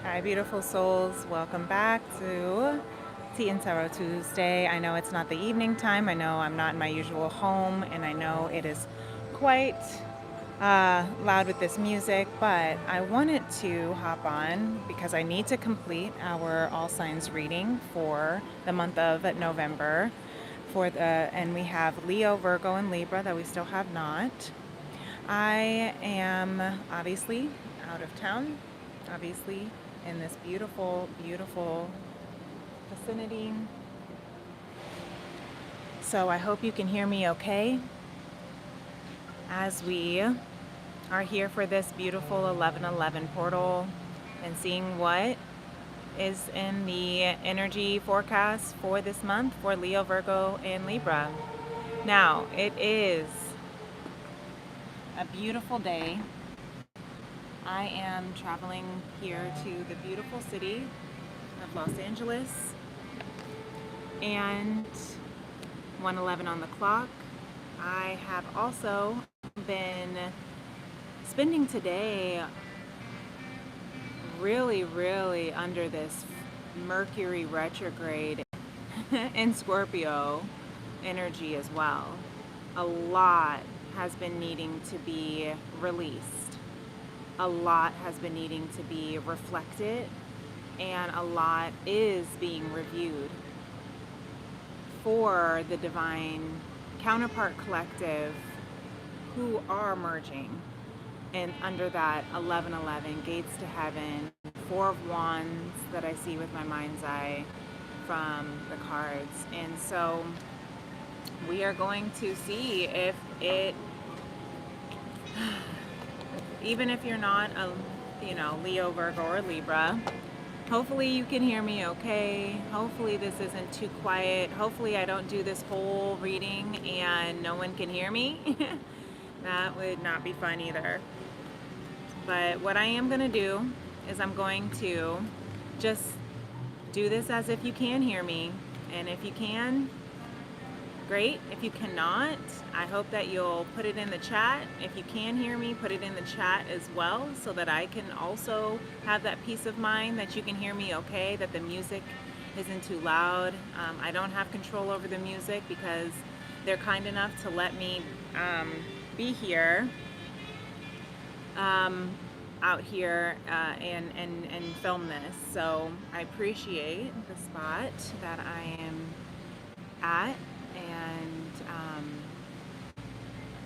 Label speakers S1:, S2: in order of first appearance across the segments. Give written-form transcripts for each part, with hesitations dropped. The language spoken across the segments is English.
S1: Hi, beautiful souls. Welcome back to Tea and Tarot Tuesday. I know it's not the evening time. I know I'm not in my usual home, and I know it is quite loud with this music, but I wanted to hop on because I need to complete our all signs reading for the month of November. And we have Leo, Virgo, and Libra that we still have not. I am obviously out of town, obviously in this beautiful, beautiful vicinity. So I hope you can hear me okay as we are here for this beautiful 1111 portal and seeing what is in the energy forecast for this month for Leo, Virgo, and Libra. Now, it is a beautiful day. I am traveling here to the beautiful city of Los Angeles and 1:11 on the clock. I have also been spending today really under this Mercury retrograde in Scorpio energy as well. A lot has been needing to be released. A lot has been needing to be reflected, and a lot is being reviewed for the divine counterpart collective who are merging and under that 1111 gates to heaven, Four of Wands that I see with my mind's eye from the cards. And so we are going to see if it, even if you're not a Leo, Virgo, or Libra, hopefully you can hear me okay. Hopefully this isn't too quiet. Hopefully I don't do this whole reading and no one can hear me. That would not be fun either. But what I am going to do is I'm going to just do this as if you can hear me. And if you can, great. If you cannot, I hope that you'll put it in the chat. If you can hear me, put it in the chat as well so that I can also have that peace of mind that you can hear me okay, that the music isn't too loud. I don't have control over the music because they're kind enough to let me be here, out here and film this. So I appreciate the spot that I am at, and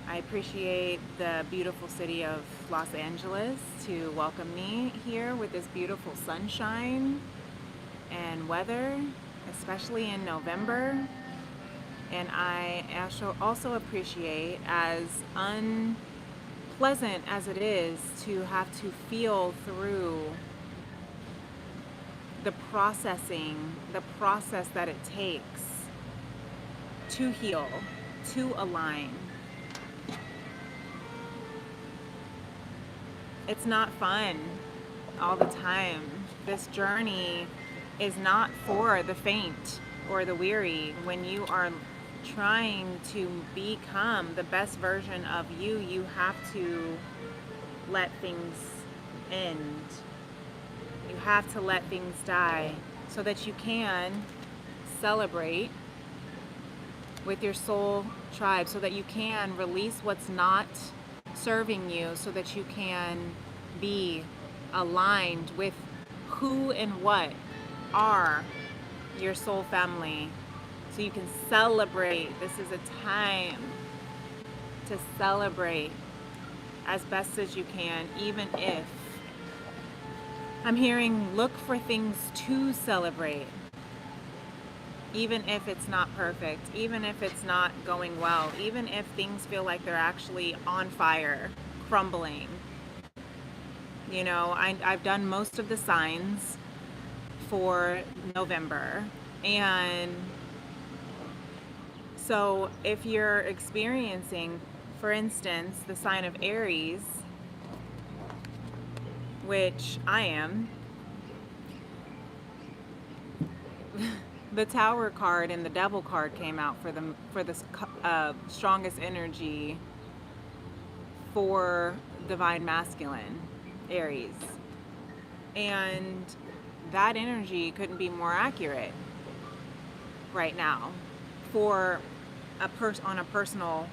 S1: I appreciate the beautiful city of Los Angeles to welcome me here with this beautiful sunshine and weather, especially in November. And I also appreciate, as unpleasant as it is to have to feel through the process that it takes to heal, to align. It's not fun all the time. This journey is not for the faint or the weary. When you are trying to become the best version of you, you have to let things end. You have to let things die so that you can celebrate with your soul tribe, so that you can release what's not serving you, so that you can be aligned with who and what are your soul family, so you can celebrate. This is a time to celebrate as best as you can, even if I'm hearing look for things to celebrate, even if it's not perfect, even if it's not going well, even if things feel like they're actually on fire, crumbling. I've done most of the signs for November. And so if you're experiencing, for instance, the sign of Aries, which I am, the Tower card and the Devil card came out for the strongest energy for divine masculine, Aries. And that energy couldn't be more accurate right now for on a personal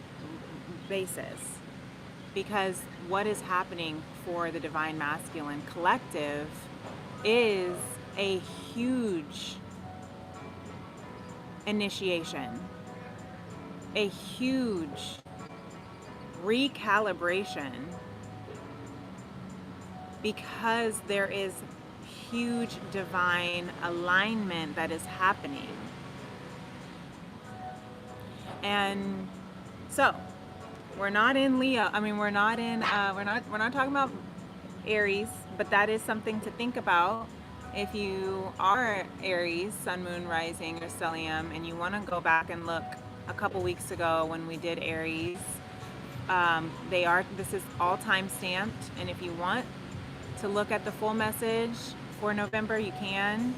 S1: basis, because what is happening for the Divine Masculine Collective is a huge initiation, a huge recalibration, because there is huge divine alignment that is happening. And so we're not in Leo. I mean, we're not talking about Aries, but that is something to think about. If you are Aries, Sun, Moon, Rising, or Stellium, and you want to go back and look a couple weeks ago when we did Aries, this is all time stamped, and if you want to look at the full message for November, you can.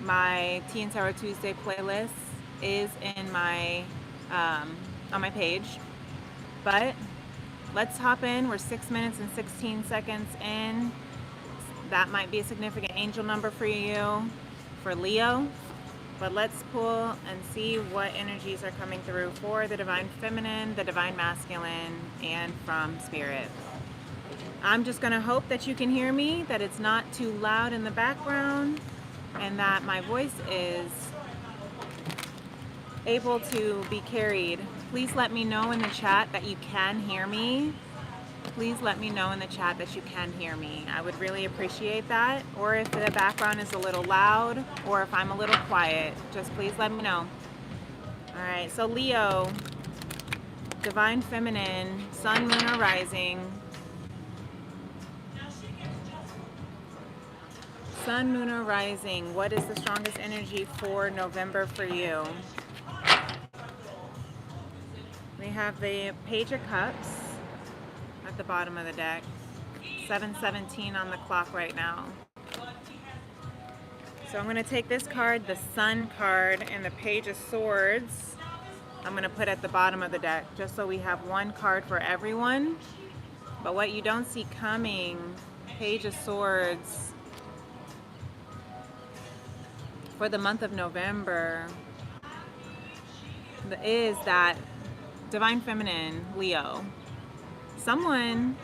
S1: My Tea and Tarot Tuesday playlist is in my on my page. But let's hop in. We're 6 minutes and 16 seconds in. That might be a significant angel number for you, for Leo. But let's pull and see what energies are coming through for the Divine Feminine, the Divine Masculine, and from Spirit. I'm just going to hope that you can hear me, that it's not too loud in the background, and that my voice is able to be carried. Please let me know in the chat that you can hear me. Please let me know in the chat that you can hear me. I would really appreciate that. Or if the background is a little loud, or if I'm a little quiet, just please let me know. All right, so Leo, Divine Feminine, Sun, Moon, or Rising. Sun, Moon, or Rising, what is the strongest energy for November for you? We have the Page of Cups at the bottom of the deck. 7:17 on the clock right now. So I'm going to take this card, the Sun card, and the Page of Swords. I'm going to put at the bottom of the deck, just so we have one card for everyone. But what you don't see coming, Page of Swords, for the month of November, is that Divine Feminine, Leo. Someone,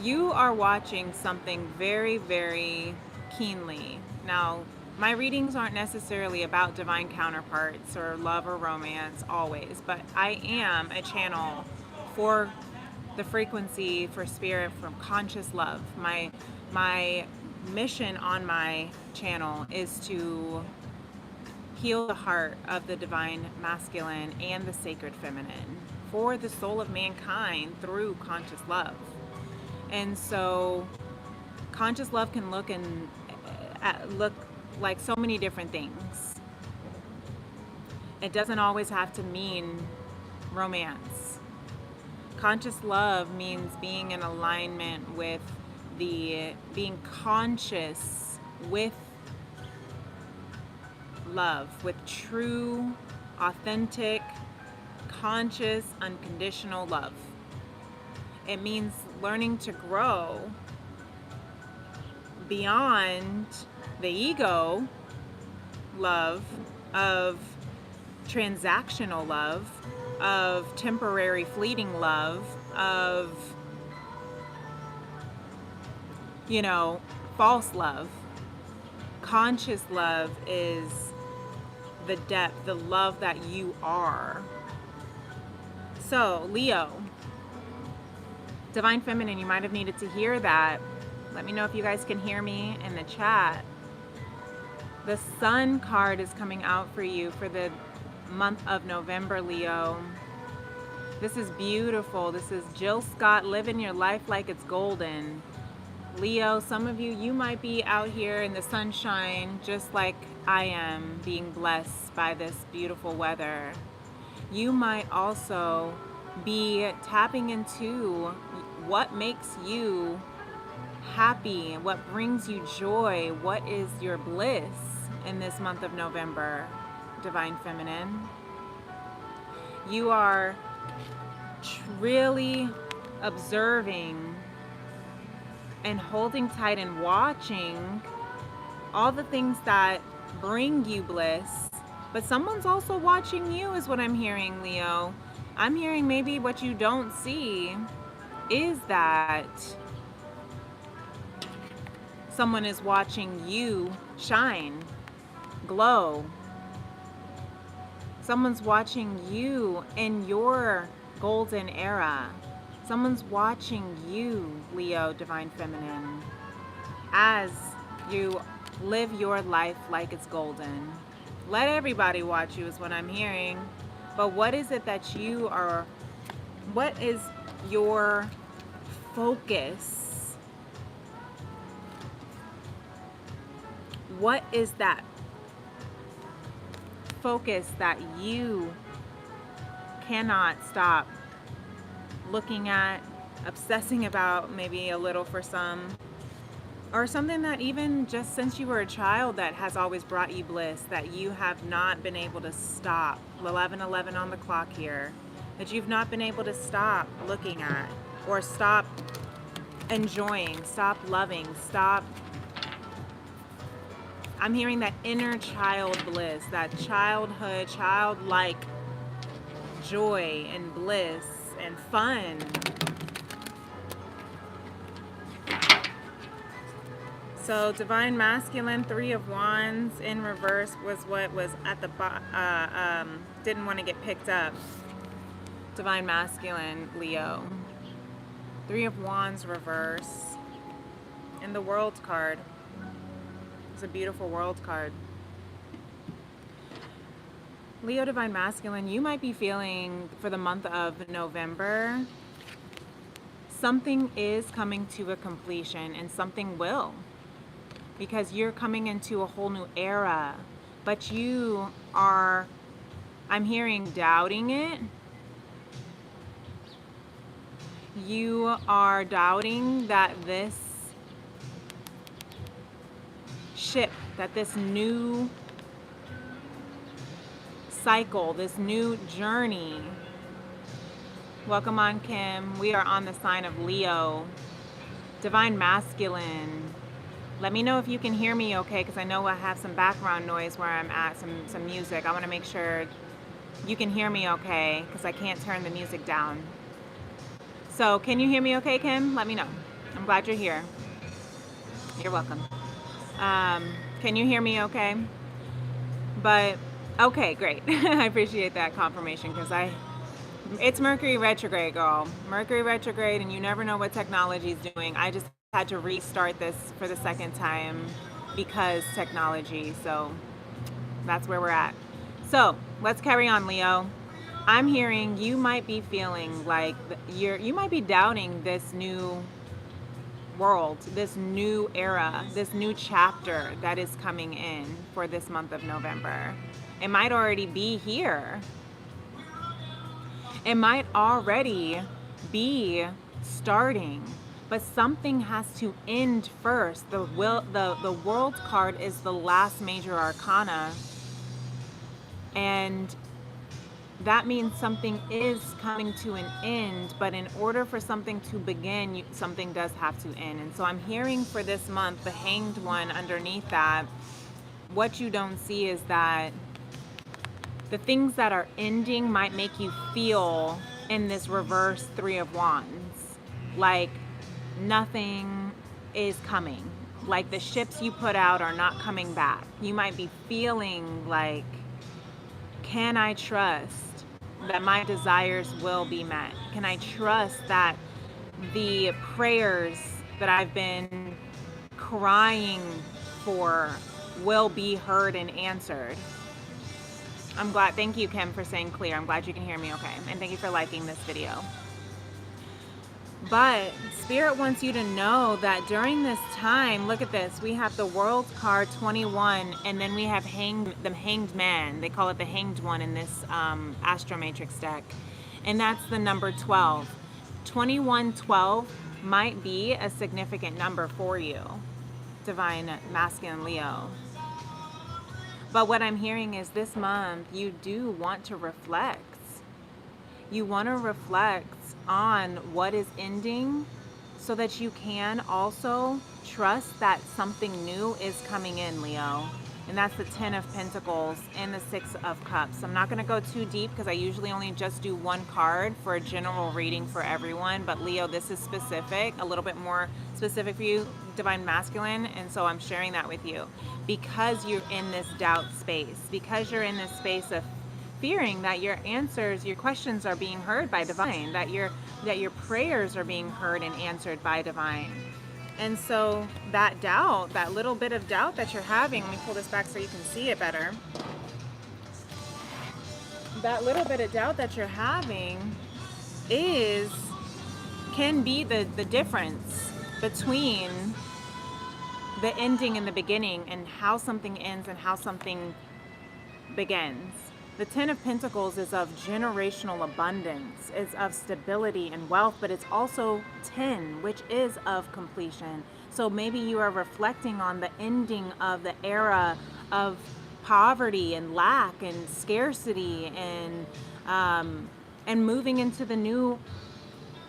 S1: you are watching something very, very keenly. Now, my readings aren't necessarily about divine counterparts or love or romance always, but I am a channel for the frequency for spirit from conscious love. My mission on my channel is to heal the heart of the divine masculine and the sacred feminine for the soul of mankind through conscious love. And so conscious love can look like so many different things. It doesn't always have to mean romance. Conscious love means being in alignment with being conscious with love, with true, authentic, conscious, unconditional love. It means learning to grow beyond the ego love of transactional love, of temporary fleeting love, of, false love. Conscious love is the depth, the love that you are. So, Leo, Divine Feminine, you might have needed to hear that. Let me know if you guys can hear me in the chat. The Sun card is coming out for you for the month of November, Leo. This is beautiful. This is Jill Scott, living your life like it's golden. Leo, some of you might be out here in the sunshine just like I am, being blessed by this beautiful weather. You might also be tapping into what makes you happy, what brings you joy, what is your bliss in this month of November, Divine Feminine. You are really observing and holding tight and watching all the things that bring you bliss. But someone's also watching you, is what I'm hearing, Leo. I'm hearing maybe what you don't see is that someone is watching you shine, glow. Someone's watching you in your golden era. Someone's watching you, Leo, Divine Feminine, as you live your life like it's golden. Let everybody watch you is what I'm hearing. But what is it that you are, what is your focus? What is that focus that you cannot stop looking at, obsessing about, maybe a little for some, or something that even just since you were a child that has always brought you bliss, that you have not been able to stop, 11:11 on the clock here, that you've not been able to stop looking at, or stop enjoying, stop loving, stop. I'm hearing that inner child bliss, that childhood, childlike joy and bliss and fun. So Divine Masculine, 3 of Wands in reverse was what was at the didn't want to get picked up. Divine Masculine, Leo. 3 of Wands reverse. And the World card. It's a beautiful World card. Leo, Divine Masculine, you might be feeling for the month of November, something is coming to a completion, and something will. Because you're coming into a whole new era. But you are, I'm hearing, doubting it. You are doubting that this ship, that this new cycle, this new journey. Welcome on, Kim. We are on the sign of Leo. Divine Masculine. Let me know if you can hear me okay, because I know I have some background noise where I'm at, some music. I want to make sure you can hear me okay, because I can't turn the music down. So can you hear me okay, Kim? Let me know. I'm glad you're here. You're welcome. Can you hear me okay? But, okay, great. I appreciate that confirmation, because it's Mercury retrograde, girl. Mercury retrograde, and you never know what technology is doing. I just had to restart this for the second time because technology. So that's where we're at. So let's carry on, Leo. I'm hearing you might be feeling like you might be doubting this new world, this new era, this new chapter that is coming in for this month of November. It might already be here. It might already be starting, but something has to end first. The World card is the last major arcana, and that means something is coming to an end, but in order for something to begin, something does have to end. And so I'm hearing for this month, the Hanged One underneath that, what you don't see is that the things that are ending might make you feel in this reverse 3 of Wands like nothing is coming, like the ships you put out are not coming back. You might be feeling like, can I trust that my desires will be met? Can I trust that the prayers that I've been crying for will be heard and answered? I'm glad. Thank you, Kim, for saying clear. I'm glad you can hear me okay. And thank you for liking this video. But Spirit wants you to know that during this time, look at this. We have the World card 21, and then we have the Hanged Man. They call it the Hanged One in this Astro Matrix deck. And that's the number 12. 2112 might be a significant number for you, Divine Masculine Leo. But what I'm hearing is this month, you do want to reflect. You want to reflect on what is ending so that you can also trust that something new is coming in, Leo. And that's the 10 of Pentacles and the 6 of Cups. I'm not going to go too deep because I usually only just do one card for a general reading for everyone. But Leo, this is specific, a little bit more specific for you, Divine Masculine. And so I'm sharing that with you because you're in this doubt space, because you're in this space of fearing that your answers, your questions are being heard by Divine, that your prayers are being heard and answered by Divine. And so that doubt, that little bit of doubt that you're having, let me pull this back so you can see it better. That little bit of doubt that you're having can be the difference between the ending and the beginning, and how something ends and how something begins. The 10 of Pentacles is of generational abundance, is of stability and wealth, but it's also 10, which is of completion. So maybe you are reflecting on the ending of the era of poverty and lack and scarcity, and moving into the new,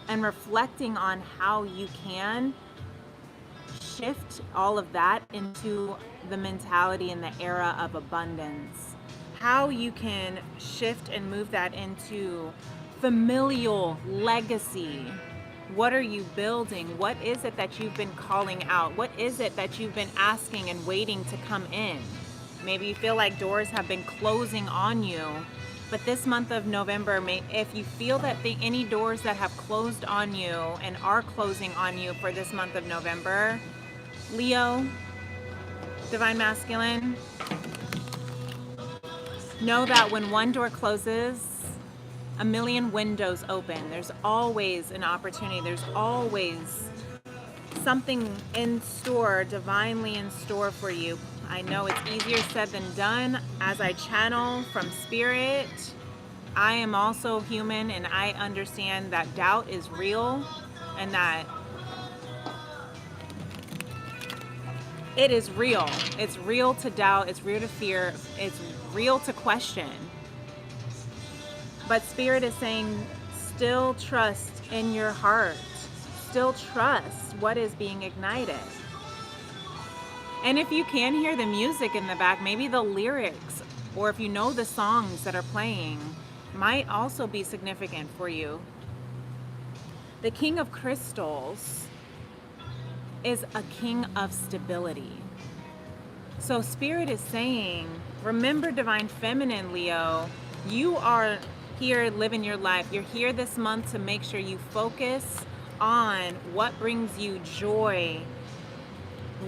S1: and reflecting on how you can shift all of that into the mentality and the era of abundance. How you can shift and move that into familial legacy. What are you building? What is it that you've been calling out? What is it that you've been asking and waiting to come in? Maybe you feel like doors have been closing on you. But this month of November, if you feel that any doors that have closed on you and are closing on you for this month of November, Leo, Divine Masculine, know that when one door closes, a million windows open. There's always an opportunity. There's always something in store, divinely in store for you. I know it's easier said than done. As I channel from spirit, I am also human, and I understand that doubt is real, and that it is real. It's real to doubt. It's real to fear. It's real to question. But Spirit is saying, still trust in your heart. Still trust what is being ignited. And if you can hear the music in the back, maybe the lyrics, or if you know the songs that are playing, might also be significant for you. The King of Crystals is a king of stability. So Spirit is saying, remember, Divine Feminine, Leo, you are here living your life. You're here this month to make sure you focus on what brings you joy,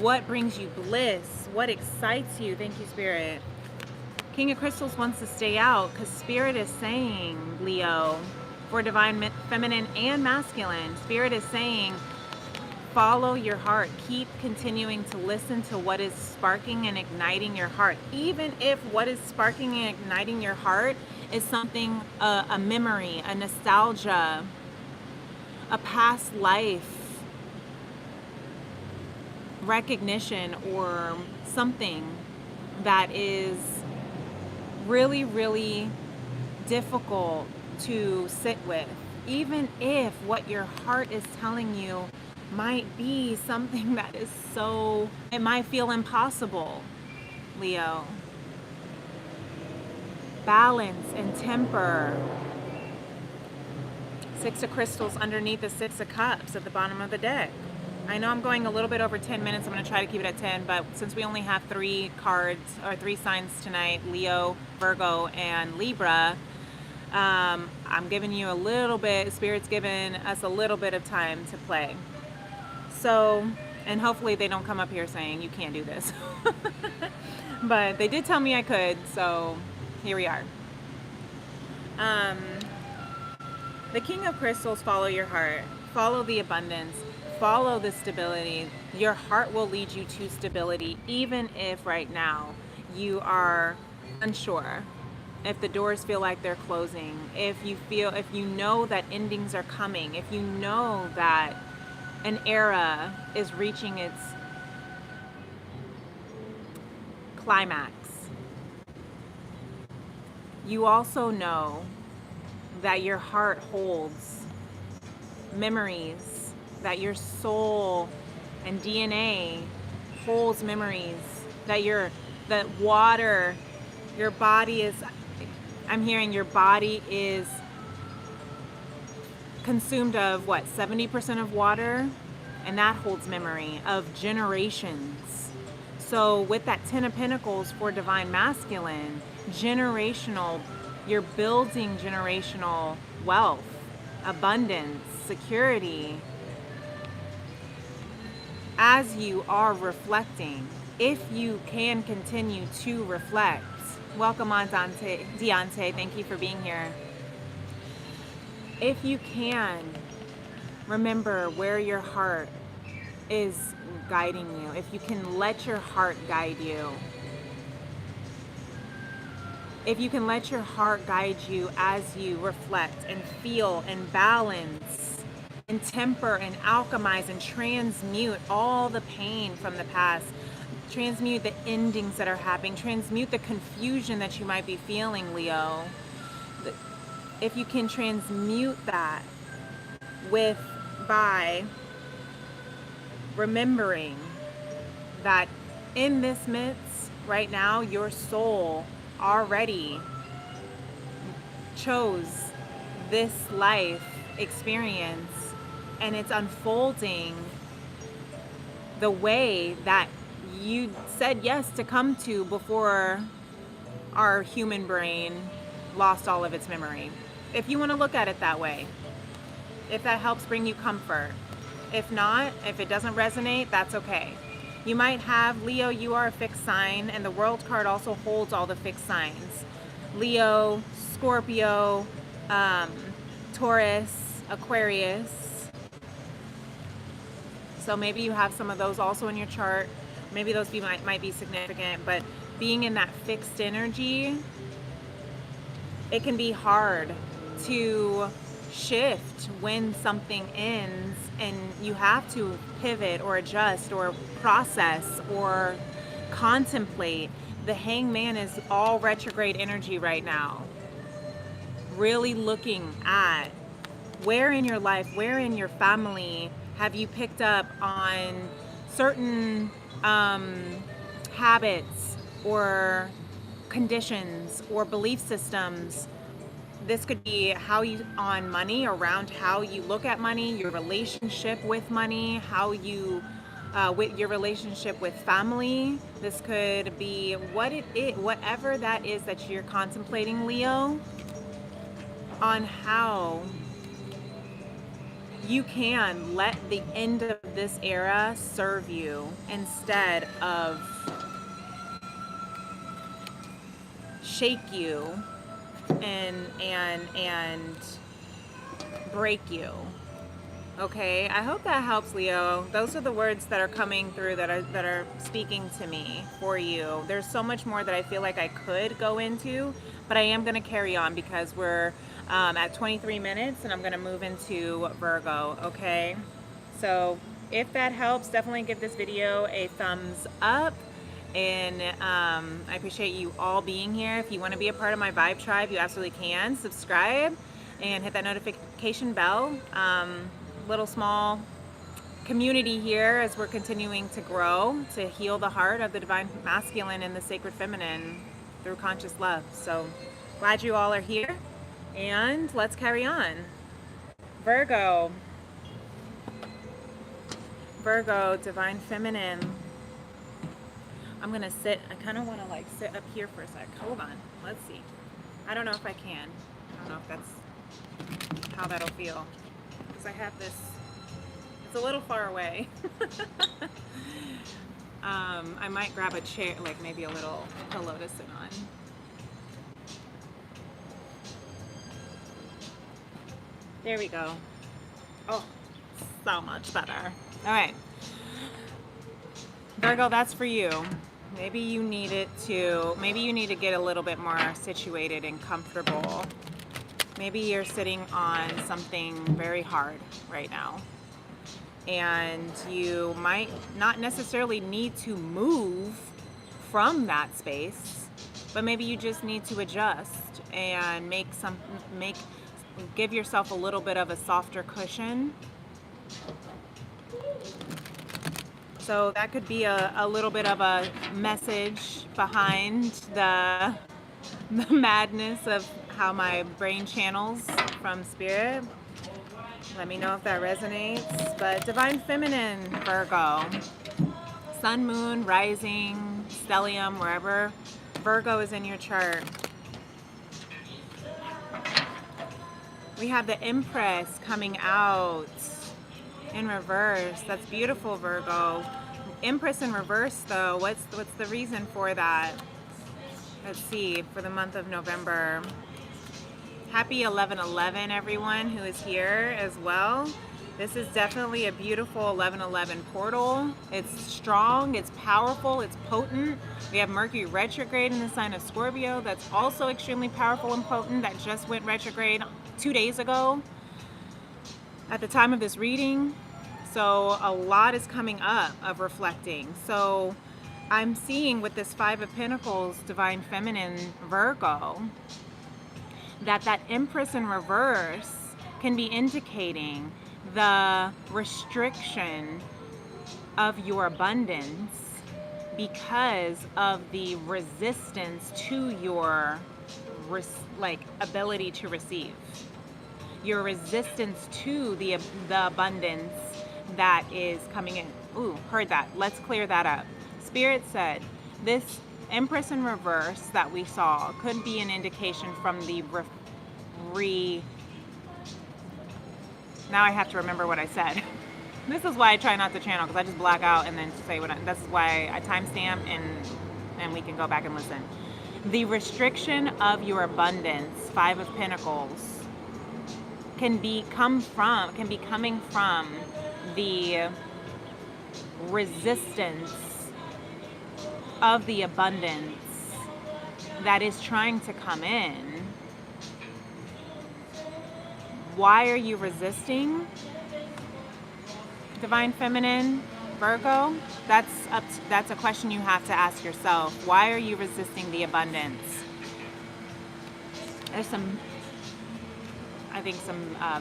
S1: what brings you bliss, what excites you. Thank you, Spirit. King of Crystals wants to stay out because Spirit is saying, Leo, for Divine Feminine and Masculine, Spirit is saying, follow your heart. Keep continuing to listen to what is sparking and igniting your heart. Even if what is sparking and igniting your heart is something, a memory, a nostalgia, a past life recognition, or something that is really, really difficult to sit with. Even if what your heart is telling you might be something that is it might feel impossible, Leo. Balance and temper. 6 of Crystals underneath the 6 of Cups at the bottom of the deck. I know I'm going a little bit over 10 minutes. I'm going to try to keep it at 10, but since we only have 3 cards or 3 signs tonight, Leo, Virgo, and Libra, I'm giving you a little bit, Spirit's giving us a little bit of time to play. So, and hopefully they don't come up here saying you can't do this. But they did tell me I could, so here we are. The King of Crystals, follow your heart. Follow the abundance. Follow the stability. Your heart will lead you to stability, even if right now you are unsure. If the doors feel like they're closing, if you know that endings are coming, if you know that an era is reaching its climax, you also know that your heart holds memories that your soul and DNA holds memories, that that water, your body is, I'm hearing your body is consumed of what, 70% of water, and that holds memory of generations. So with that 10 of Pentacles for Divine Masculine, generational, you're building generational wealth, abundance, security, as you are reflecting. If you can continue to reflect. Welcome on Deontay, thank you for being here. If you can, remember where your heart is guiding you. If you can let your heart guide you. If you can let your heart guide you as you reflect and feel and balance and temper and alchemize and transmute all the pain from the past, transmute the endings that are happening, transmute the confusion that you might be feeling, Leo. If you can transmute that by remembering that in this midst right now, your soul already chose this life experience, and it's unfolding the way that you said yes to come to before our human brain lost all of its memory. If you want to look at it that way, if that helps bring you comfort. If not, if it doesn't resonate, that's okay. You might have, Leo, you are a fixed sign, and the World card also holds all the fixed signs. Leo, Scorpio, Taurus, Aquarius. So maybe you have some of those also in your chart. Maybe those might be significant, but being in that fixed energy, it can be hard to shift when something ends and you have to pivot or adjust or process or contemplate. The Hangman is all retrograde energy right now. Really looking at where in your life, where in your family have you picked up on certain habits or conditions or belief systems. This could be how you on money, around how you look at money, your relationship with money, how you with your relationship with family. This could be whatever that is that you're contemplating, Leo, on how you can let the end of this era serve you instead of shake you and break you. Okay, I hope that helps, Leo. Those are the words that are coming through that are speaking to me for you. There's so much more that I feel like I could go into, but I am going to carry on because we're at 23 minutes and I'm going to move into Virgo. Okay, so if that helps, definitely give this video a thumbs up. And I appreciate you all being here. If you want to be a part of my Vibe Tribe, you absolutely can. Subscribe and hit that notification bell. Little small community here as we're continuing to grow, to heal the heart of the Divine Masculine and the Sacred Feminine through conscious love. So glad you all are here, and let's carry on. Virgo, Divine Feminine. I'm gonna sit, I kind of want to like sit up here for a sec. Hold on, let's see. I don't know if I can. I don't know if that's how that'll feel. Because I have this, it's a little far away. I might grab a chair, like maybe a little pillow to sit on. There we go. Oh, so much better. All right. Virgo, that's for you. Maybe you need to get a little bit more situated and comfortable. Maybe you're sitting on something very hard right now, and you might not necessarily need to move from that space, but maybe you just need to adjust and give yourself a little bit of a softer cushion So that could be a little bit of a message behind the madness of how my brain channels from spirit. Let me know if that resonates. But Divine Feminine, Virgo, Sun, Moon, Rising, Stellium, wherever Virgo is in your chart. We have the Empress coming out in reverse. That's beautiful, Virgo. Empress in reverse, though. What's the reason for that? Let's see. For the month of November. Happy 11/11, everyone who is here as well. This is definitely a beautiful 11/11 portal. It's strong, it's powerful, it's potent. We have Mercury retrograde in the sign of Scorpio. That's also extremely powerful and potent. That just went retrograde 2 days ago at the time of this reading. So a lot is coming up of reflecting. So I'm seeing with this Five of Pentacles, Divine Feminine, Virgo, that Empress in reverse can be indicating the restriction of your abundance because of the resistance to your ability to receive. Your resistance to the abundance that is coming in. Ooh, heard that. Let's clear that up. Spirit said this Empress in reverse that we saw could be an indication from the now I have to remember what I said. This is why I try not to channel, because I just black out and then say this is why I timestamp and we can go back and listen. The restriction of your abundance, Five of Pentacles, can be coming from the resistance of the abundance that is trying to come in. Why are you resisting, Divine Feminine, Virgo? That's a question you have to ask yourself. Why are you resisting the abundance? There's some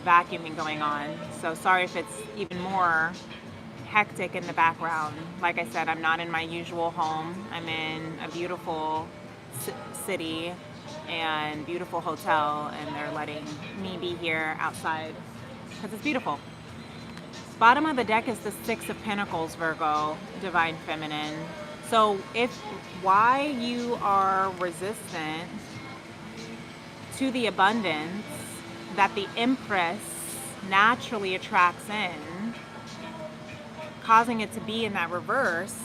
S1: vacuuming going on. So sorry if it's even more hectic in the background. Like I said, I'm not in my usual home. I'm in a beautiful city and beautiful hotel, and they're letting me be here outside because it's beautiful. Bottom of the deck is the Six of Pentacles, Virgo, Divine Feminine. So why you are resistant to the abundance that the Empress naturally attracts in, causing it to be in that reverse,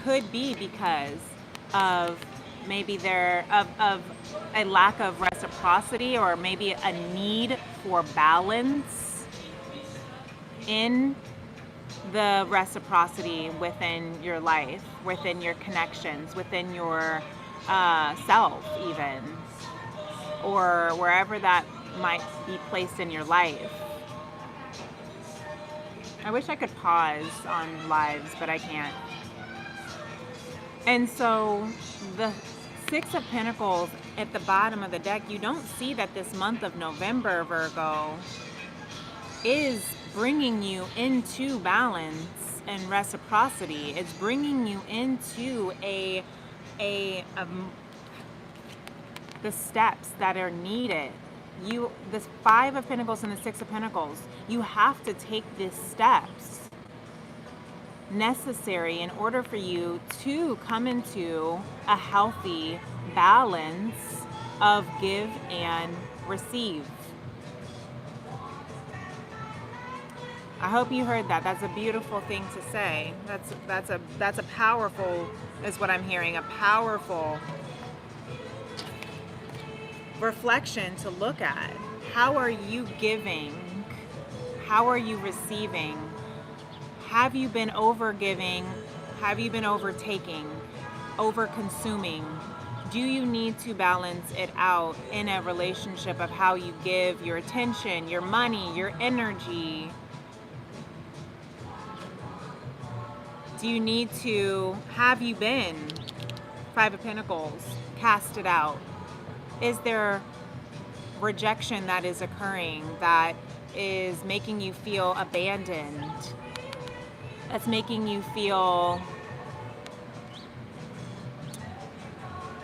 S1: could be because of maybe of a lack of reciprocity, or maybe a need for balance in the reciprocity within your life, within your connections, within your self even, or wherever that might be placed in your life. I wish I could pause on lives, but I can't. And so the Six of Pentacles at the bottom of the deck, you don't see that this month of November, Virgo, is bringing you into balance and reciprocity. It's bringing you into the steps that are needed. This Five of Pentacles and the Six of Pentacles, you have to take these steps necessary in order for you to come into a healthy balance of give and receive. I hope you heard that. That's a beautiful thing to say. That's a powerful, is what I'm hearing, a powerful reflection to look at. How are you giving? How are you receiving? Have you been over-giving? Have you been overtaking? Over-consuming? Do you need to balance it out in a relationship of how you give your attention, your money, your energy? Do you need to, have you been, Five of Pentacles, cast it out? Is there rejection that is occurring that is making you feel abandoned? that's making you feel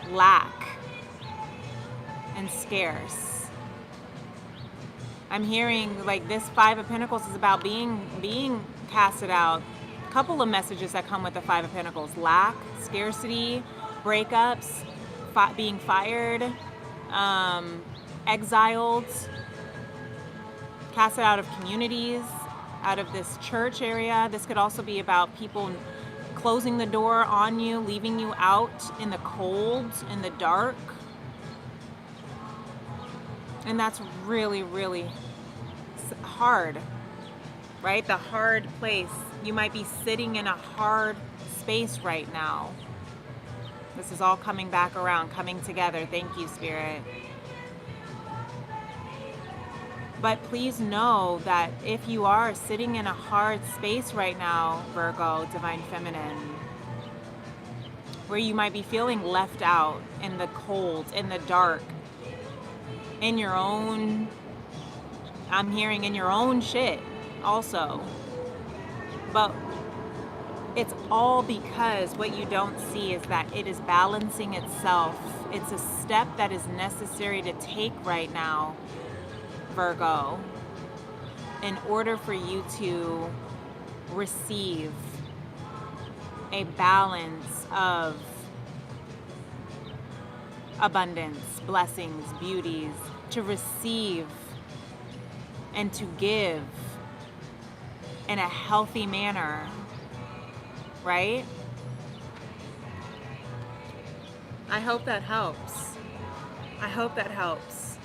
S1: lack and scarce. I'm hearing like this Five of Pentacles is about being casted out. A couple of messages that come with the Five of Pentacles: lack, scarcity, breakups, being fired, exiled, casted out of communities, out of this church area. This could also be about people closing the door on you, leaving you out in the cold, in the dark. And that's really, really hard, right? The hard place. You might be sitting in a hard space right now. This is all coming back around, coming together. Thank you, Spirit. But please know that if you are sitting in a hard space right now, Virgo, Divine Feminine, where you might be feeling left out in the cold, in the dark, in your own, I'm hearing in your own shit also. But it's all because what you don't see is that it is balancing itself. It's a step that is necessary to take right now, Virgo, in order for you to receive a balance of abundance, blessings, beauties, to receive and to give in a healthy manner, right? I hope that helps. I hope that helps.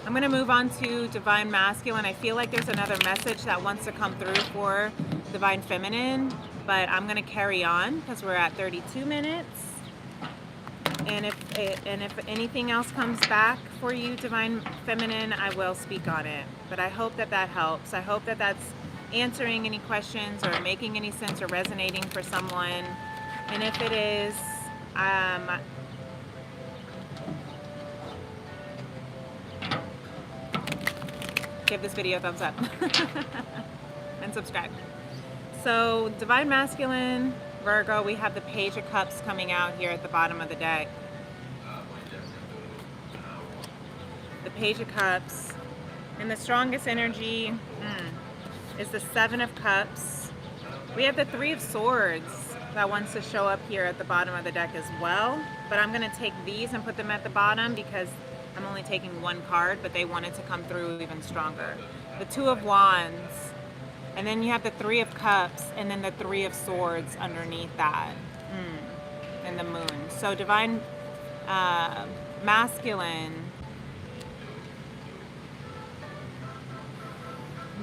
S1: I'm going to move on to Divine Masculine. I feel like there's another message that wants to come through for Divine Feminine, but I'm going to carry on because we're at 32 minutes. And if anything else comes back for you, Divine Feminine, I will speak on it. But I hope that that helps. I hope that that's answering any questions or making any sense or resonating for someone. And if it is, give this video a thumbs up and subscribe. So Divine Masculine, Virgo, we have the Page of Cups coming out here at the bottom of the deck. The Page of Cups. And the strongest energy is the Seven of Cups. We have the Three of Swords that wants to show up here at the bottom of the deck as well. But I'm going to take these and put them at the bottom because I'm only taking one card, but they wanted to come through even stronger. The Two of Wands. And then you have the Three of Cups, and then the Three of Swords underneath that, and the Moon. So Divine Masculine,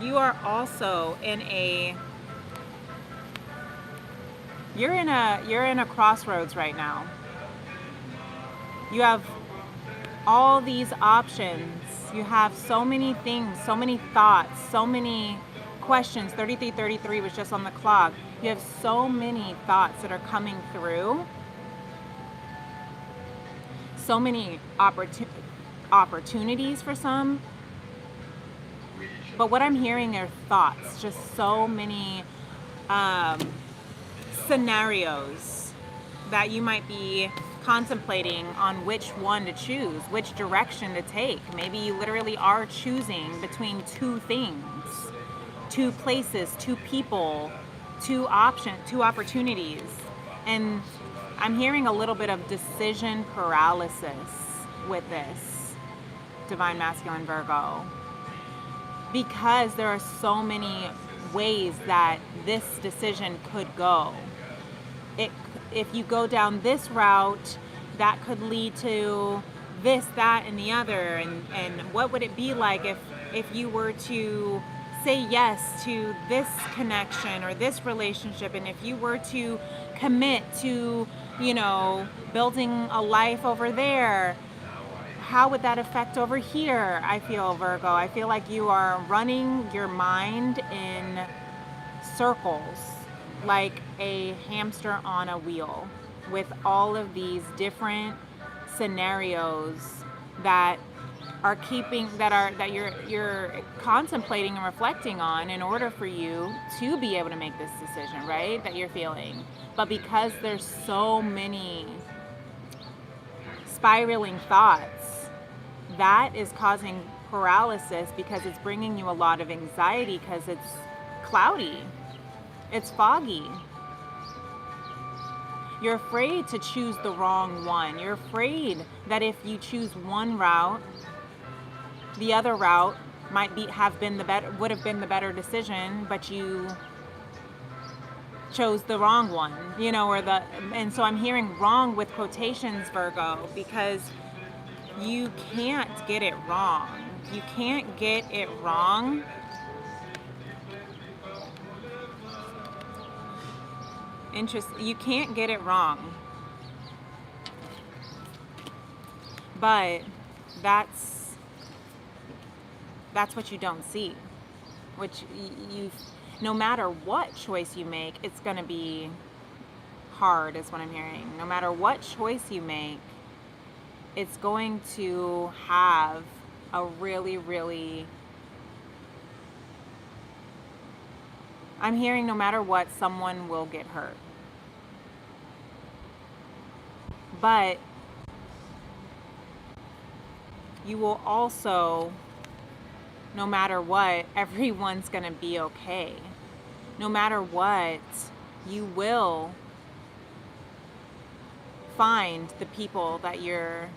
S1: you are also in a, you're in a crossroads right now. You have all these options. You have so many things, so many thoughts, so many questions. 3333 was just on the clock. You have so many thoughts that are coming through, so many opportunities for some, but what I'm hearing are thoughts, just so many scenarios that you might be contemplating on which one to choose, which direction to take. Maybe you literally are choosing between two things, two places, two people, two options, two opportunities. And I'm hearing a little bit of decision paralysis with this, Divine Masculine Virgo, because there are so many ways that this decision could go. If you go down this route, that could lead to this, that, and the other. And what would it be like if you were to say yes to this connection or this relationship, and if you were to commit to, building a life over there, how would that affect over here? I feel, Virgo, I feel like you are running your mind in circles like a hamster on a wheel with all of these different scenarios that are keeping, that you're contemplating and reflecting on in order for you to be able to make this decision, right? That you're feeling. But because there's so many spiraling thoughts, that is causing paralysis, because it's bringing you a lot of anxiety, because it's cloudy, it's foggy. You're afraid to choose the wrong one. You're afraid that if you choose one route, the other route would have been the better decision, but you chose the wrong one, and so I'm hearing wrong with quotations, Virgo, because you can't get it wrong. You can't get it wrong. You can't get it wrong. But that's what you don't see. Which no matter what choice you make, it's going to be hard, is what I'm hearing. No matter what choice you make, it's going to have a really, really... I'm hearing no matter what, someone will get hurt. But you will also, no matter what, everyone's going to be okay. No matter what, you will find the people that you're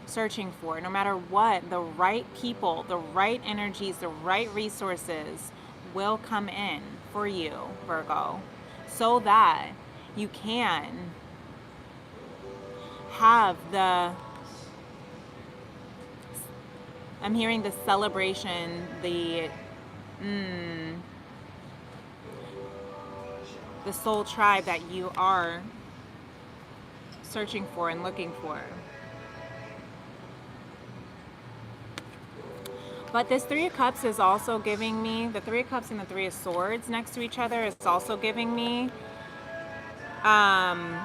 S1: searching for. No matter what, the right people, the right energies, the right resources will come in for you, Virgo, so that you can have I'm hearing the celebration, the soul tribe that you are searching for and looking for. But this Three of Cups is also giving me, the Three of Cups and the Three of Swords next to each other is also giving me, and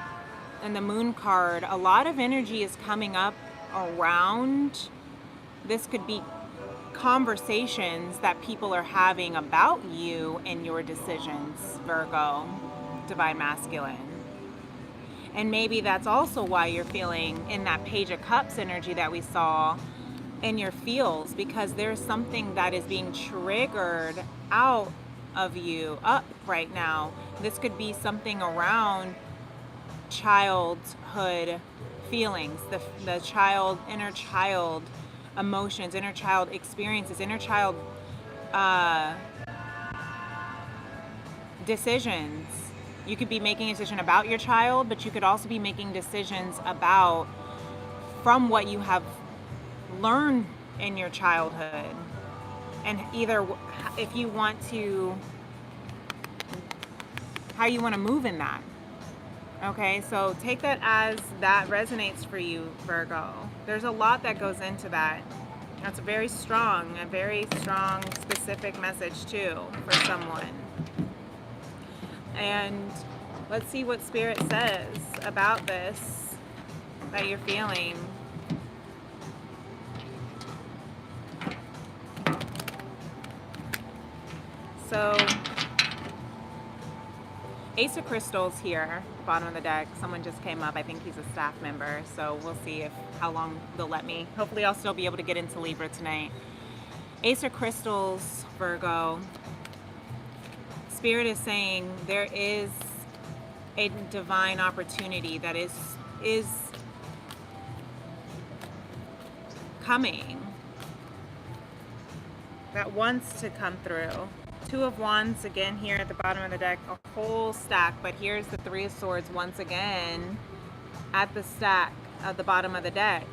S1: the Moon card, a lot of energy is coming up around. This could be conversations that people are having about you and your decisions, Virgo, Divine Masculine. And maybe that's also why you're feeling in that Page of Cups energy that we saw in your feels, because there's something that is being triggered out of you up right now. This could be something around childhood feelings, the inner child emotions, inner child experiences, inner child decisions. You could be making a decision about your child, but you could also be making decisions from what you have learned in your childhood, and either if you want to, how you want to move in that. Okay, so take that as that resonates for you, Virgo. There's a lot that goes into that. That's a very strong, specific message too for someone. And let's see what Spirit says about this that you're feeling. So, Ace of Crystals here, bottom of the deck. Someone just came up. I think he's a staff member. So we'll see how long they'll let me. Hopefully I'll still be able to get into Libra tonight. Ace of Crystals, Virgo. Spirit is saying there is a divine opportunity that is coming, that wants to come through. Two of Wands again here at the bottom of the deck, a whole stack, but here's the Three of Swords once again at the stack at the bottom of the deck,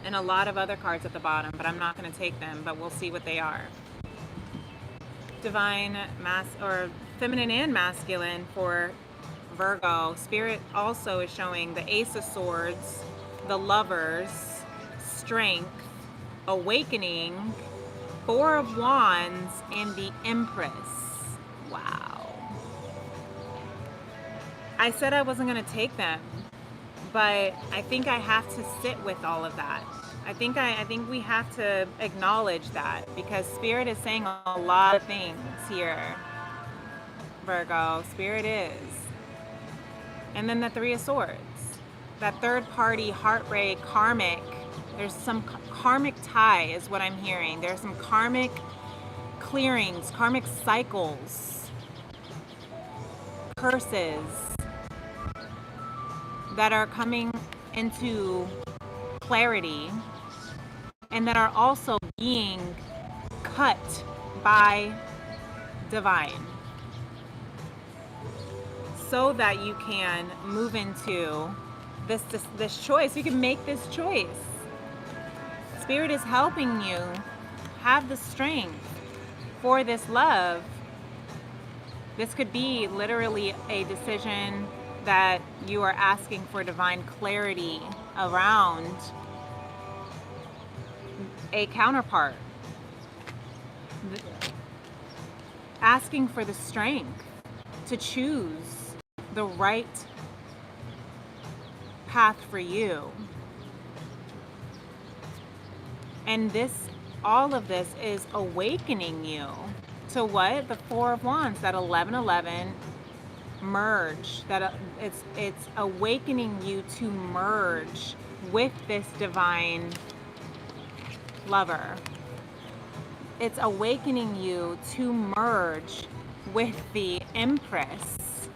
S1: and a lot of other cards at the bottom, but I'm not going to take them, but we'll see what they are. Divine or feminine and masculine for Virgo. Spirit also is showing the Ace of Swords, the Lovers, Strength, Awakening, Four of Wands, and the Empress. Wow. I said I wasn't going to take them, but I think I have to sit with all of that. I think we have to acknowledge that, because Spirit is saying a lot of things here, Virgo. Spirit is. And then the Three of Swords. That third party, heartbreak, karmic. There's some karmic tie is what I'm hearing. There's some karmic clearings, karmic cycles, curses that are coming into clarity and that are also being cut by divine, so that you can move into this choice. You can make this choice. Spirit is helping you have the strength for this love. This could be literally a decision that you are asking for divine clarity around a counterpart. Asking for the strength to choose the right path for you. And all of this is awakening you to what? The Four of Wands, that 11:11 merge. That it's awakening you to merge with this divine lover. It's awakening you to merge with the Empress.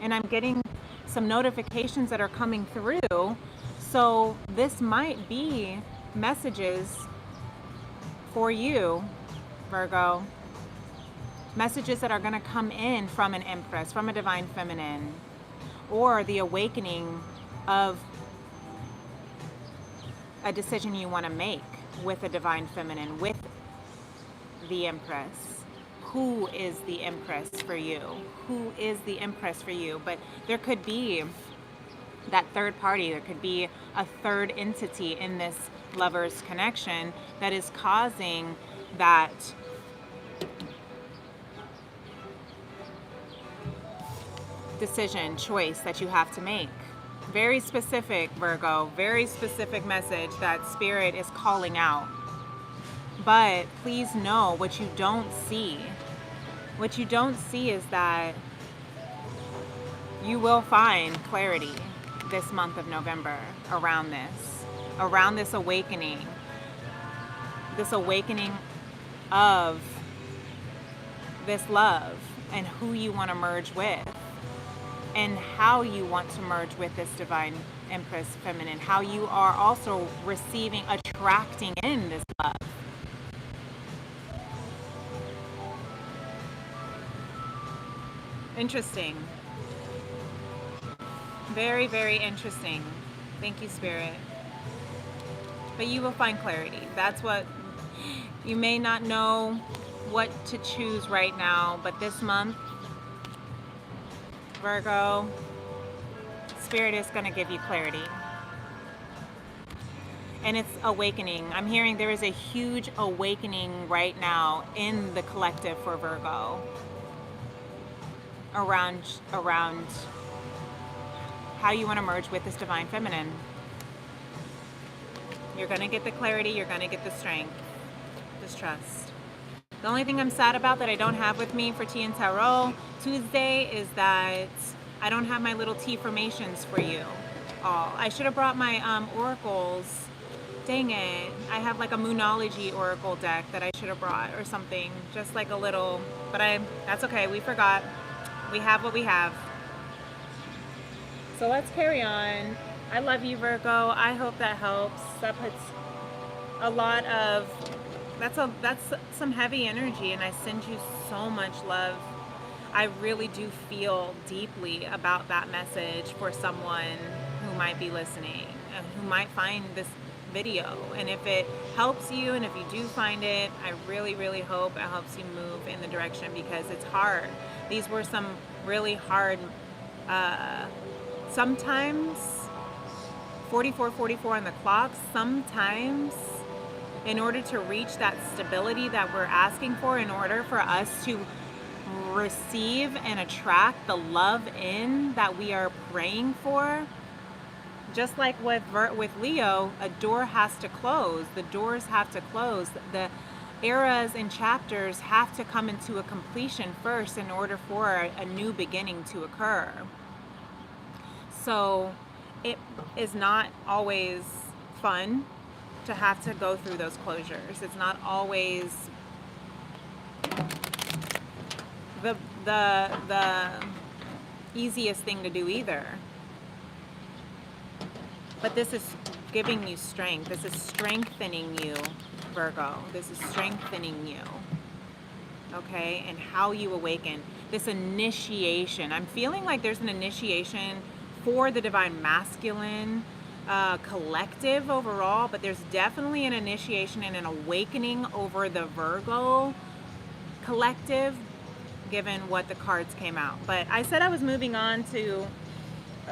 S1: And I'm getting some notifications that are coming through. So this might be messages for you, Virgo. Messages that are going to come in from an Empress, from a divine feminine, or the awakening of a decision you want to make with a divine feminine, with the Empress. Who is the Empress for you? Who is the Empress for you? But there could be that third party. There could be a third entity in this lover's connection that is causing that decision, choice that you have to make. Very specific, Virgo. Very specific message that Spirit is calling out. But please know what you don't see. What you don't see is that you will find clarity this month of November around this awakening of this love and who you want to merge with and how you want to merge with this divine Empress feminine, how you are also attracting in this love. Interesting. Very, very interesting. Thank you, Spirit. But you will find clarity. That's what you may not know what to choose right now, but this month, Virgo, Spirit is going to give you clarity. And it's awakening. I'm hearing there is a huge awakening right now in the collective for Virgo around how you want to merge with this divine feminine. You're going to get the clarity. You're going to get the strength. Just trust. The only thing I'm sad about that I don't have with me for Tea and Tarot Tuesday is that I don't have my little tea formations for you all. I should have brought my oracles. Dang it. I have like a Moonology oracle deck that I should have brought or something. Just like a little, but that's okay. We forgot. We have what we have. So let's carry on. I love you, Virgo. I hope that helps. That puts a lot of, that's some heavy energy, and I send you so much love. I really do feel deeply about that message for someone who might be listening and who might find this video. And if it helps you, and if you do find it, I really, really hope it helps you move in the direction, because it's hard. These were some really hard, sometimes 44 on the clock, sometimes in order to reach that stability that we're asking for, in order for us to receive and attract the love in that we are praying for, Just like with Leo, a door has to close. The doors have to close. The eras and chapters have to come into a completion first in order for a new beginning to occur. So it is not always fun to have to go through those closures. It's not always the easiest thing to do either. But this is giving you strength. This is strengthening you, Virgo. This is strengthening you. Okay? And how you awaken. This initiation. I'm feeling like there's an initiation for the divine masculine collective overall, but there's definitely an initiation and an awakening over the Virgo collective, given what the cards came out. But I said I was moving on to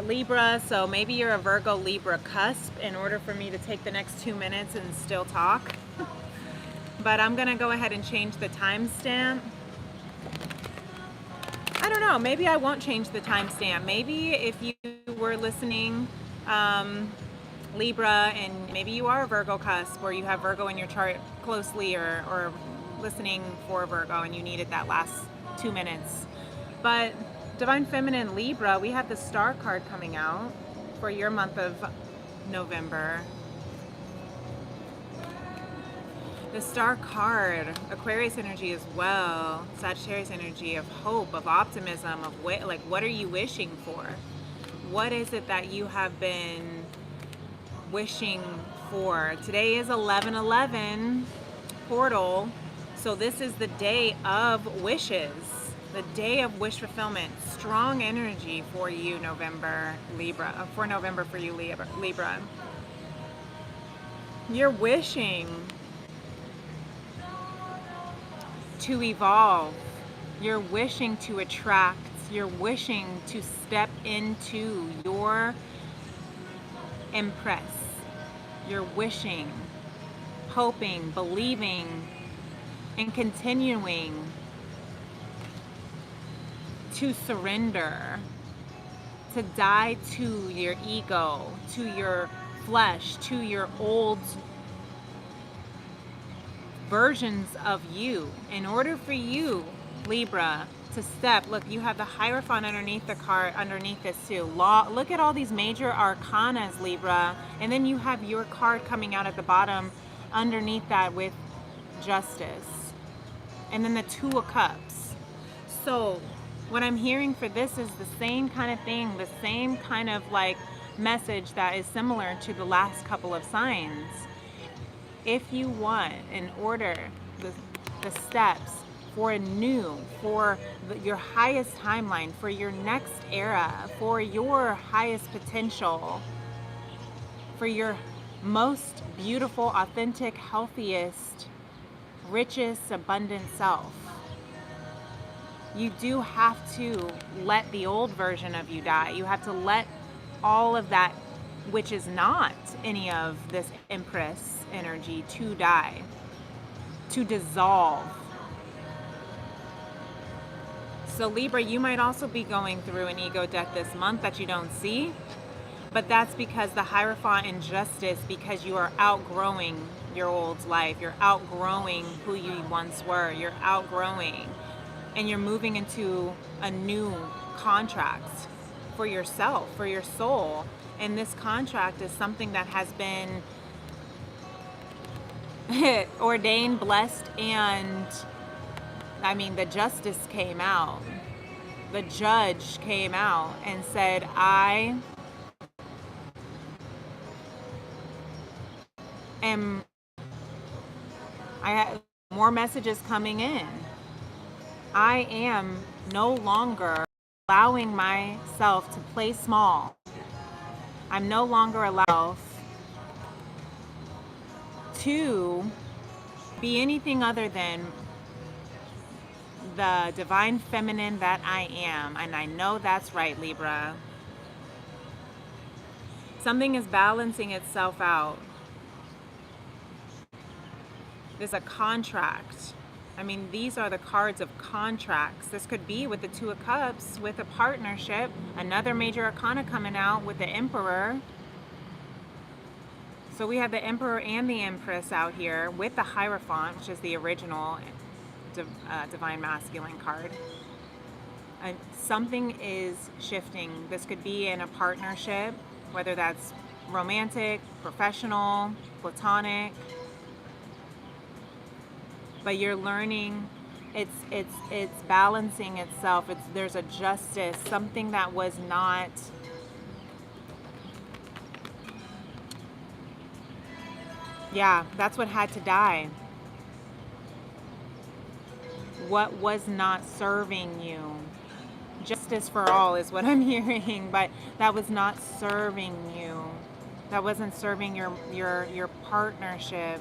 S1: Libra, so maybe you're a Virgo Libra cusp in order for me to take the next 2 minutes and still talk. But I'm gonna go ahead and change the timestamp. I don't know, maybe I won't change the timestamp. Maybe if you were listening, Libra, and maybe you are a Virgo cusp, or you have Virgo in your chart closely, or listening for Virgo and you needed that last 2 minutes. But Divine Feminine Libra, we have the Star card coming out for your month of November. The Star card, Aquarius energy as well, Sagittarius energy of hope, of optimism, of what are you wishing for? What is it that you have been wishing for? Today is 11/11 portal, so this is the day of wishes. The day of wish fulfillment. Strong energy for you, November, Libra. For November for you, Libra. You're wishing to evolve. You're wishing to attract. You're wishing to step into your Empress. You're wishing, hoping, believing, and continuing to surrender, to die to your ego, to your flesh, to your old versions of you. In order for you, Libra, to step, look, you have the Hierophant underneath the card, underneath this too. Look at all these major arcanas, Libra, and then you have your card coming out at the bottom underneath that with Justice, and then the Two of Cups. So what I'm hearing for this is the same kind of thing, the same kind of like message that is similar to the last couple of signs. If you want, in order, the steps for your highest timeline, for your next era, for your highest potential, for your most beautiful, authentic, healthiest, richest, abundant self, you do have to let the old version of you die. You have to let all of that, which is not any of this Empress energy, to die, to dissolve. So Libra, you might also be going through an ego death this month that you don't see, but that's because the Hierophant and Justice, because you are outgrowing your old life. You're outgrowing who you once were. You're outgrowing, and you're moving into a new contract for yourself, for your soul. And this contract is something that has been ordained, blessed, and I mean, the Justice came out. The judge came out and said, I have more messages coming in. I am no longer allowing myself to play small. I'm no longer allowed to be anything other than the divine feminine that I am. And I know that's right, Libra. Something is balancing itself out. There's a contract. I mean, these are the cards of contracts. This could be with the Two of Cups, with a partnership, another major arcana coming out with the Emperor. So we have the Emperor and the Empress out here with the Hierophant, which is the original Divine Masculine card. Something is shifting. This could be in a partnership, whether that's romantic, professional, platonic. But you're learning, it's balancing itself. There's a justice, something that was not. Yeah, that's what had to die. What was not serving you. Justice for all is what I'm hearing, but that was not serving you. That wasn't serving your partnership.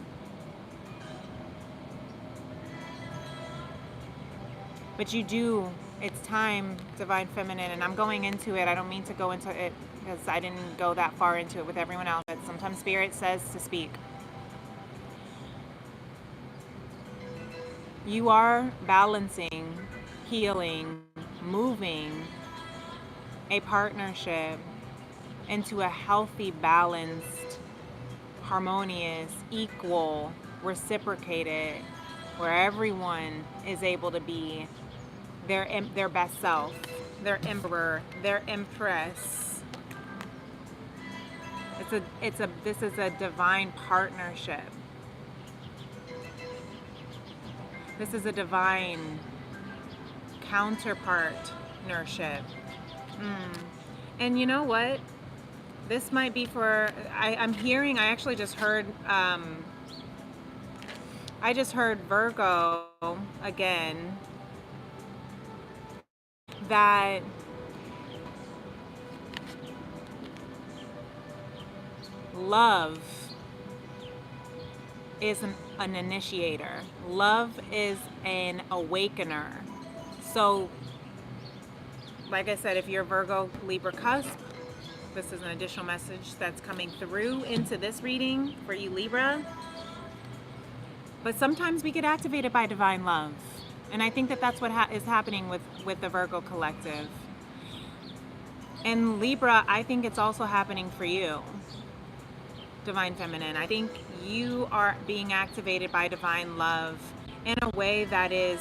S1: But you do, it's time, Divine Feminine, and I'm going into it. I don't mean to go into it because I didn't go that far into it with everyone else, but sometimes Spirit says to speak. You are balancing, healing, moving a partnership into a healthy, balanced, harmonious, equal, reciprocated, where everyone is able to be their best self, their emperor, their empress. This is a divine partnership. This is a divine counterpartnership. And you know what? This might be for, I'm hearing, I actually just heard, Virgo again, that love is an initiator. Love is an awakener. So, like I said, if you're Virgo, Libra cusp, this is an additional message that's coming through into this reading for you, Libra. But sometimes we get activated by divine love. And I think that that's what is happening with the Virgo collective. And Libra, I think it's also happening for you, Divine Feminine. I think you are being activated by divine love in a way that is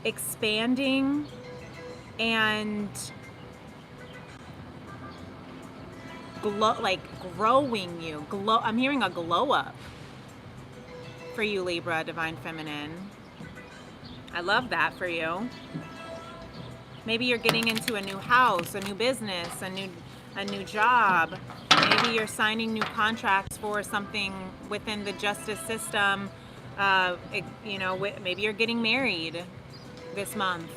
S1: expanding and growing you. I'm hearing a glow up for you, Libra, Divine Feminine. I love that for you. Maybe you're getting into a new house, a new business, a new job. Maybe you're signing new contracts for something within the justice system. Maybe you're getting married this month.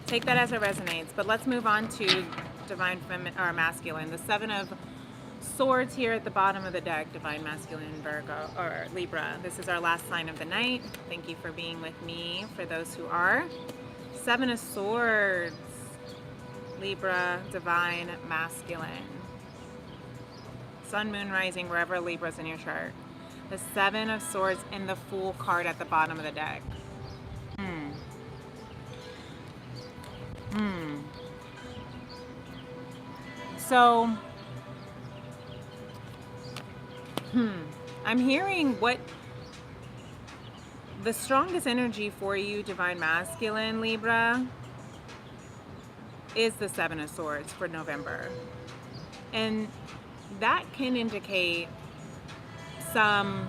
S1: Take that as it resonates. But let's move on to Divine Feminine or Masculine. The Seven of Swords here at the bottom of the deck, Divine Masculine, Virgo or Libra. This is our last sign of the night. Thank you for being with me, for those who are. Seven of Swords, Libra, Divine Masculine. Sun, Moon, Rising, wherever Libra's in your chart. The Seven of Swords and the Fool card at the bottom of the deck. So, I'm hearing what the strongest energy for you, Divine Masculine, Libra, is the Seven of Swords for November. And that can indicate some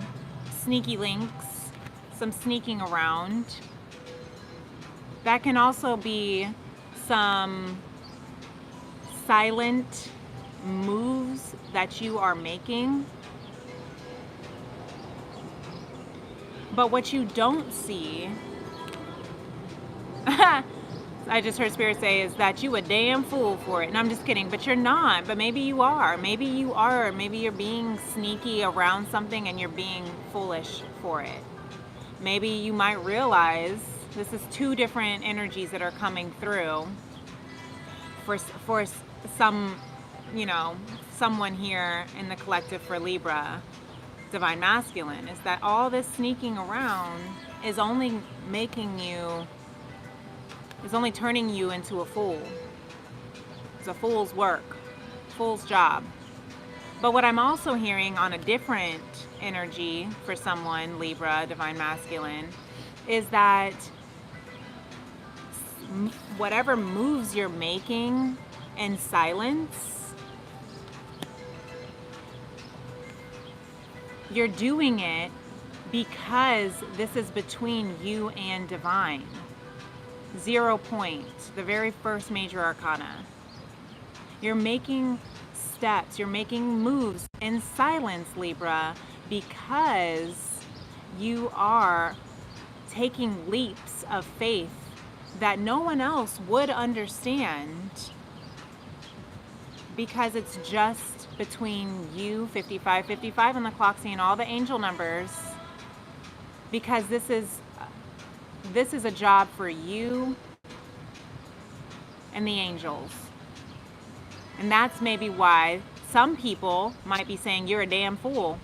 S1: sneaky links, some sneaking around. That can also be some silent moves that you are making. But what you don't see, I just heard Spirit say, is that you a damn fool for it. And I'm just kidding, but you're not. But maybe you are. Maybe you are. Maybe you're being sneaky around something and you're being foolish for it. Maybe you might realize this is two different energies that are coming through for some, someone here in the collective for Libra, Divine Masculine, is that all this sneaking around is only turning you into a fool. It's a fool's work, fool's job. But what I'm also hearing on a different energy for someone, Libra, Divine Masculine, is that whatever moves you're making in silence, you're doing it because this is between you and divine. 0 point, the very first major arcana. You're making steps, you're making moves in silence, Libra, because you are taking leaps of faith that no one else would understand, because it's just between you, 55 on the clock, seeing all the angel numbers, because this is a job for you and the angels. And that's maybe why some people might be saying you're a damn fool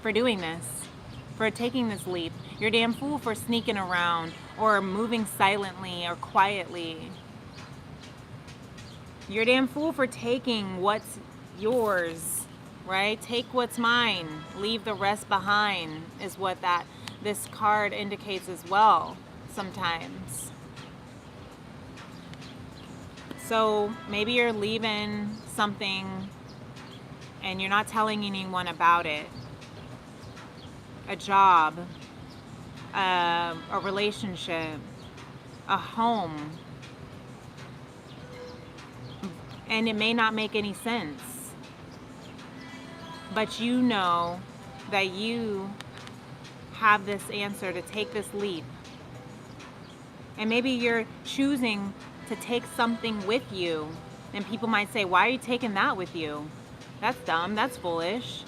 S1: for doing this, for taking this leap. You're a damn fool for sneaking around or moving silently or quietly. You're a damn fool for taking what's yours, right? Take what's mine, leave the rest behind, is what this card indicates as well sometimes. So maybe you're leaving something and you're not telling anyone about it. A job, a relationship, a home. And it may not make any sense. But you know that you have this answer to take this leap. And maybe you're choosing to take something with you. And people might say, why are you taking that with you? That's dumb, that's foolish.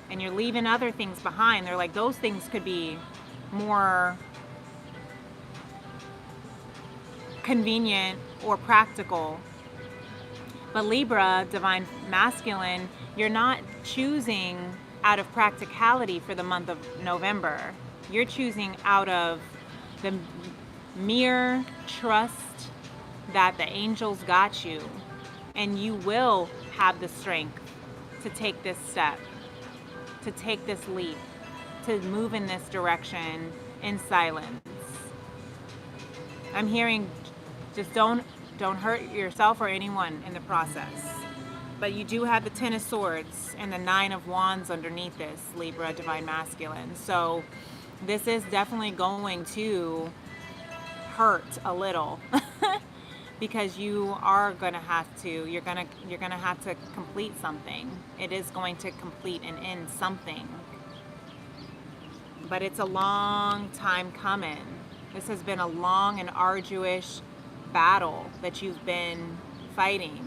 S1: And you're leaving other things behind. They're like, those things could be more convenient or practical. But Libra, Divine Masculine, you're not choosing out of practicality for the month of November. You're choosing out of the mere trust that the angels got you, and you will have the strength to take this step, to take this leap, to move in this direction in silence. I'm hearing just don't hurt yourself or anyone in the process. But you do have the 10 of Swords and the 9 of Wands underneath this, Libra, Divine Masculine. So this is definitely going to hurt a little because you are going to have to, you're going to have to complete something. It is going to complete and end something. But it's a long time coming. This has been a long and arduous battle that you've been fighting.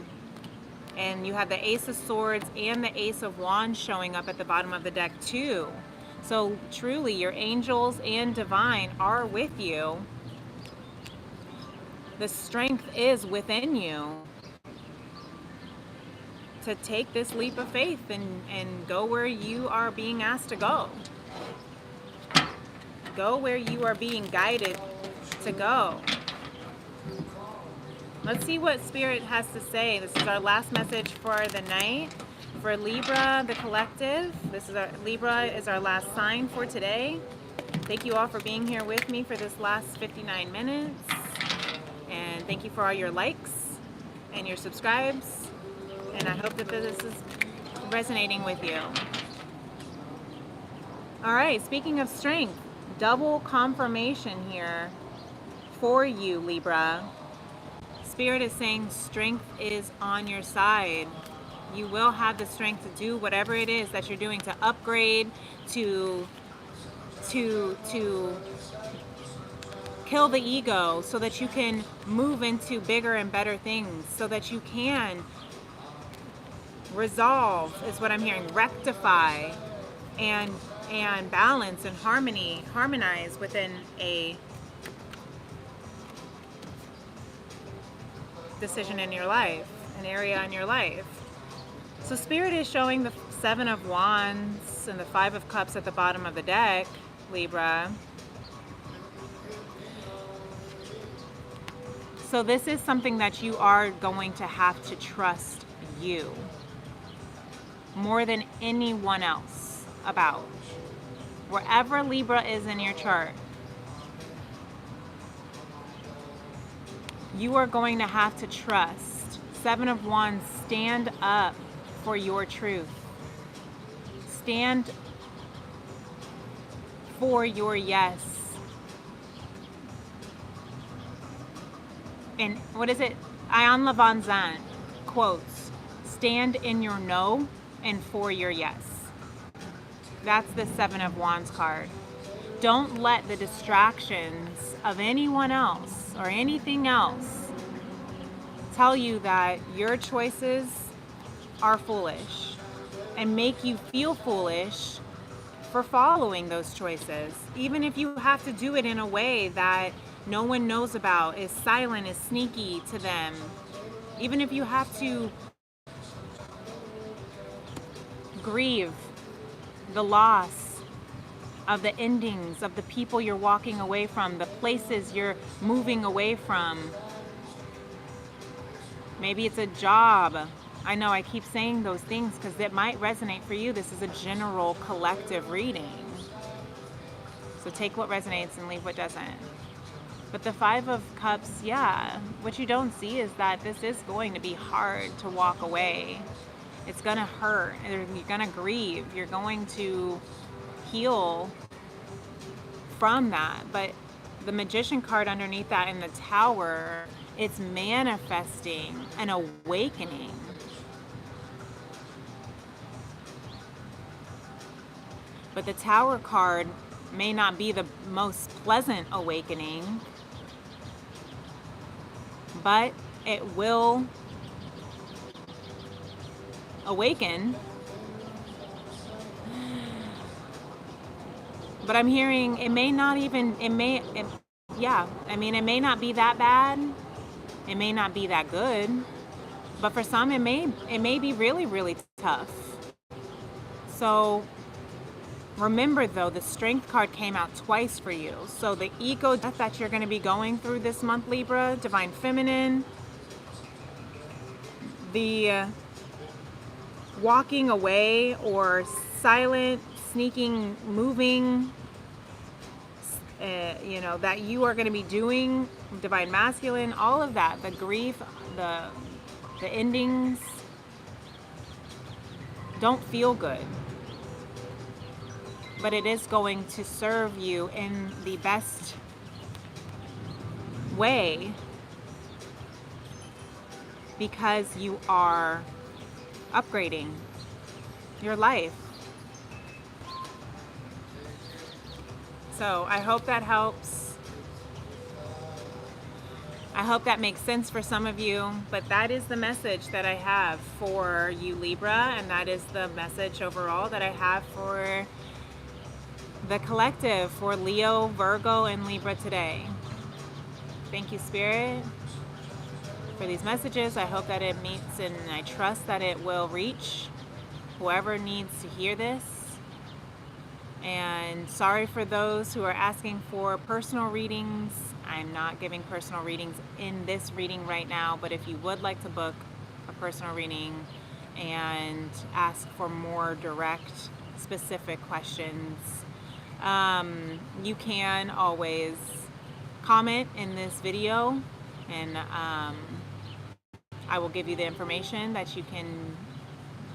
S1: And you have the Ace of Swords and the Ace of Wands showing up at the bottom of the deck too. So truly your angels and divine are with you. The strength is within you to take this leap of faith and go where you are being asked to go. Go where you are being guided to go. Let's see what Spirit has to say. This is our last message for the night. For Libra, the collective, Libra is our last sign for today. Thank you all for being here with me for this last 59 minutes. And thank you for all your likes and your subscribes. And I hope that this is resonating with you. All right, speaking of strength, double confirmation here for you, Libra. Spirit is saying strength is on your side. You will have the strength to do whatever it is that you're doing, to upgrade, to kill the ego so that you can move into bigger and better things, so that you can resolve, is what I'm hearing, rectify and balance and harmonize within a decision in your life, an area in your life. So Spirit is showing the 7 of Wands and the 5 of Cups at the bottom of the deck, Libra. So this is something that you are going to have to trust you more than anyone else about. Wherever Libra is in your chart, you are going to have to trust. Seven of Wands, stand up for your truth. Stand for your yes. And what is it? Ayan Lavanzan quotes, stand in your no and for your yes. That's the Seven of Wands card. Don't let the distractions of anyone else or anything else tell you that your choices are foolish and make you feel foolish for following those choices. Even if you have to do it in a way that no one knows about, is silent, is sneaky to them. Even if you have to grieve the loss of the endings of the people you're walking away from, the places you're moving away from. Maybe it's a job. I know I keep saying those things because it might resonate for you. This is a general collective reading. So take what resonates and leave what doesn't. But the Five of Cups, yeah, what you don't see is that this is going to be hard to walk away. It's going to hurt. You're going to grieve. You're going to heal from that. But the Magician card underneath that in the Tower, it's manifesting an awakening. But the Tower card may not be the most pleasant awakening, but it will awaken. But I'm hearing it may not even, it may not be that bad. It may not be that good. But for some, it may be really, really tough. So remember though, the Strength card came out twice for you. So the ego death that you're going to be going through this month, Libra, Divine Feminine, the walking away or silent, sneaking, moving, that you are going to be doing, Divine Masculine, all of that, the grief, the endings, don't feel good. But it is going to serve you in the best way because you are upgrading your life. So I hope that helps. I hope that makes sense for some of you, but that is the message that I have for you, Libra, and that is the message overall that I have for the collective, for Leo, Virgo, and Libra today. Thank you, Spirit, for these messages. I hope that it meets, and I trust that it will reach whoever needs to hear this. And sorry for those who are asking for personal readings. I'm not giving personal readings in this reading right now, but if you would like to book a personal reading and ask for more direct, specific questions, you can always comment in this video, and I will give you the information that you can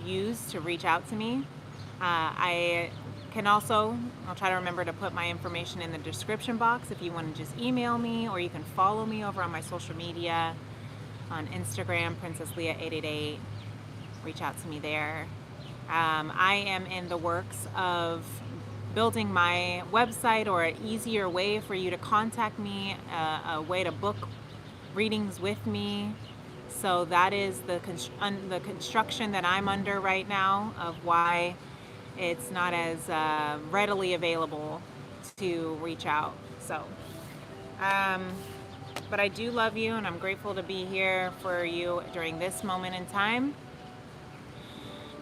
S1: use to reach out to me. I'll try to remember to put my information in the description box if you want to just email me, or you can follow me over on my social media on Instagram, Princess Leah 888. Reach out to me there. I am in the works of building my website, or an easier way for you to contact me, a way to book readings with me. So that is the construction that I'm under right now, of why it's not as readily available to reach out. So, but I do love you, and I'm grateful to be here for you during this moment in time.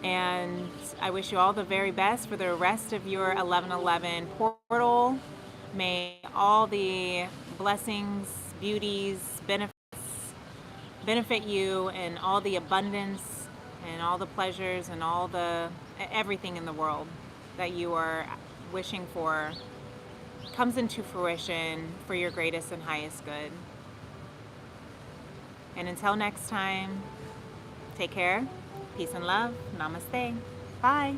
S1: And I wish you all the very best for the rest of your 1111 portal. May all the blessings, beauties, benefit you, and all the abundance and all the pleasures and all the everything in the world that you are wishing for comes into fruition for your greatest and highest good. And until next time, take care, peace and love, namaste, bye.